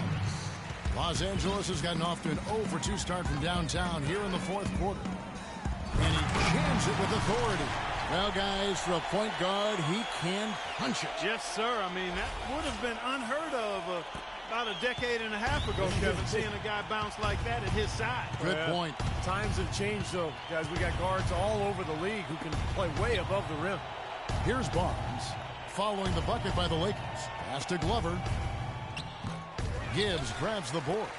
Los Angeles has gotten off to an 0-for-2 start from downtown here in the fourth quarter. And he jams it with authority. Well, guys, for a point guard, he can punch it. Yes, sir. I mean, that would have been unheard of about a decade and a half ago, Kevin, seeing a guy bounce like that at his side. Good point. Times have changed, though. Guys, we got guards all over the league who can play way above the rim. Here's Barnes following the bucket by the Lakers. Pass to Glover. Gibbs grabs the board.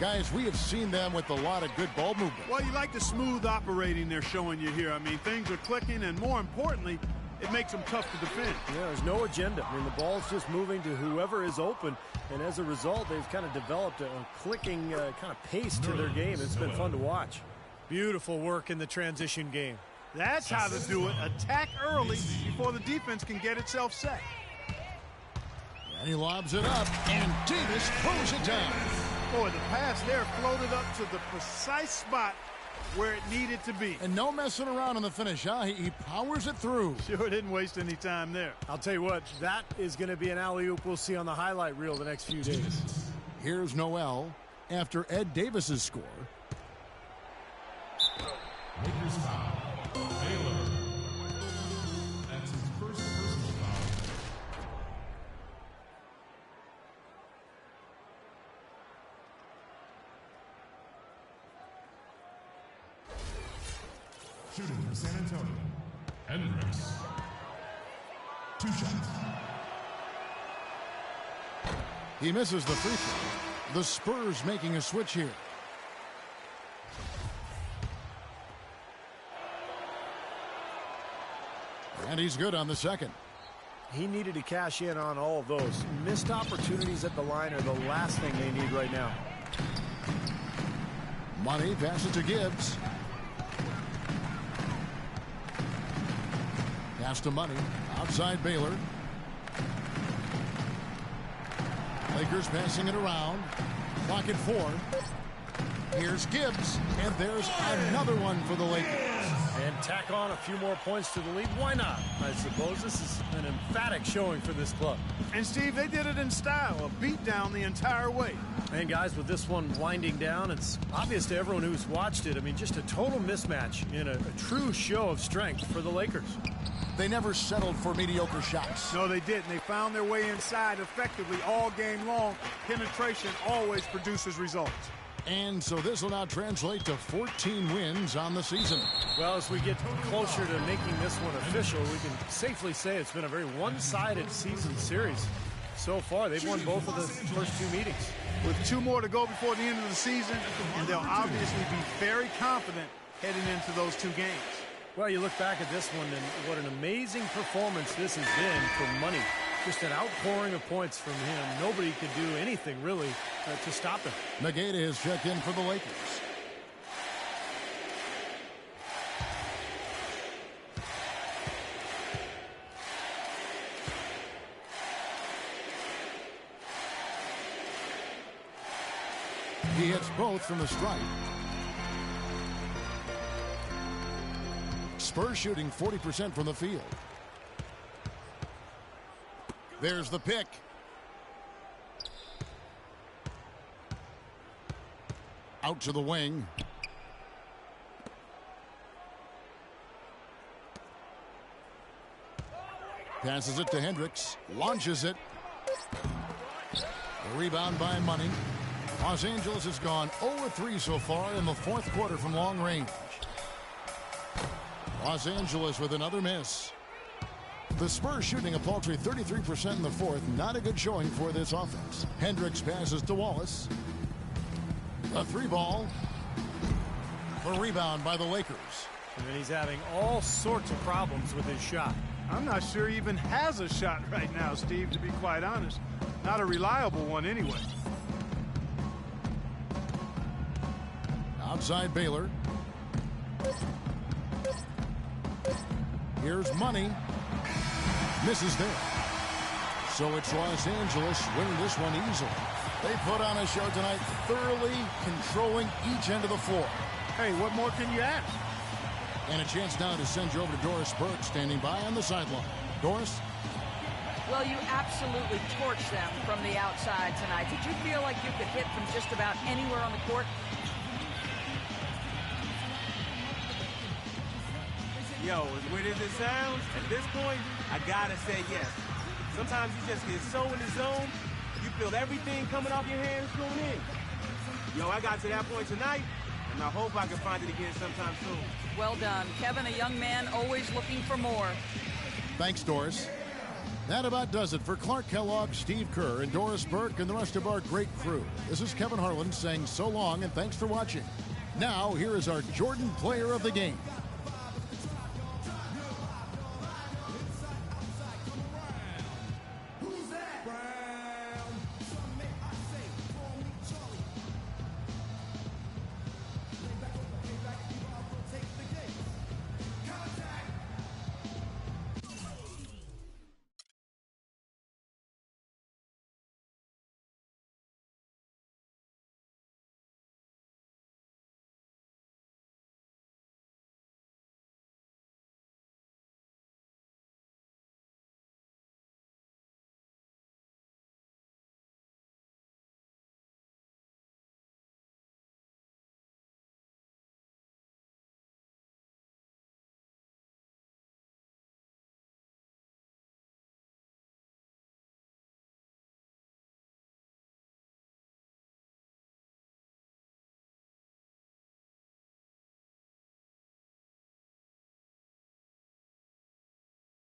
Guys, we have seen them with a lot of good ball movement. Well, you like the smooth operating they're showing you here. I mean, things are clicking, and more importantly, it makes them tough to defend. Yeah, there's no agenda. I mean, the ball's just moving to whoever is open, and as a result, they've kind of developed a clicking kind of pace to their game. It's been fun to watch. Beautiful work in the transition game. That's how to do it. Attack early before the defense can get itself set. And he lobs it up, and Davis throws it down. Boy, the pass there floated up to the precise spot where it needed to be. And no messing around on the finish, huh? He powers it through. Sure didn't waste any time there. I'll tell you what, that is going to be an alley-oop we'll see on the highlight reel the next few days. Here's Noel after Ed Davis's score. Lakers foul. Baylor. That's his first personal foul. Shooting for San Antonio. Hendricks. 2 shots. He misses the free throw. The Spurs making a switch here. And he's good on the second. He needed to cash in on all of those. Missed opportunities at the line are the last thing they need right now. Money passes to Gibbs. Pass to Money. Outside Baylor. Lakers passing it around. Clock at 4. Here's Gibbs. And there's another one for the Lakers. And tack on a few more points to the lead. Why not? I suppose this is an emphatic showing for this club. And, Steve, they did it in style. A beat down the entire way. And, guys, with this one winding down, it's obvious to everyone who's watched it. I mean, just a total mismatch in a true show of strength for the Lakers. They never settled for mediocre shots. No, they didn't. They found their way inside effectively all game long. Penetration always produces results. And so this will now translate to 14 wins on the season. Well, as we get closer to making this one official, we can safely say it's been a very one-sided season series. So far, they've won both of the first 2 meetings. With 2 more to go before the end of the season, and they'll obviously be very confident heading into those 2 games. Well, you look back at this one, and what an amazing performance this has been for Money. Just an outpouring of points from him. Nobody could do anything, really, to stop him. Negeda has checked in for the Lakers. He hits both from the stripe. Spurs shooting 40% from the field. There's the pick. Out to the wing. Passes it to Hendricks. Launches it. The rebound by Money. Los Angeles has gone 0-3 so far in the fourth quarter from long range. Los Angeles with another miss. The Spurs shooting a paltry 33% in the fourth. Not a good showing for this offense. Hendricks passes to Wallace. A 3-ball. The rebound by the Lakers. And then he's having all sorts of problems with his shot. I'm not sure he even has a shot right now, Steve, to be quite honest. Not a reliable one anyway. Outside Baylor. Here's Money. Misses there. So it's Los Angeles winning this one easily. They put on a show tonight, thoroughly controlling each end of the floor. Hey, what more can you ask? And a chance now to send you over to Doris Burke, standing by on the sideline. Doris? Well, you absolutely torched them from the outside tonight. Did you feel like you could hit from just about anywhere on the court? Yo, as weird as it sounds, at this point, I gotta say yes. Sometimes you just get so in the zone, you feel everything coming off your hands going in. Yo, I got to that point tonight, and I hope I can find it again sometime soon. Well done. Kevin, a young man always looking for more. Thanks, Doris. That about does it for Clark Kellogg, Steve Kerr, and Doris Burke, and the rest of our great crew. This is Kevin Harlan saying so long and thanks for watching. Now, here is our Jordan Player of the Game.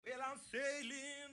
Well, I'm sailing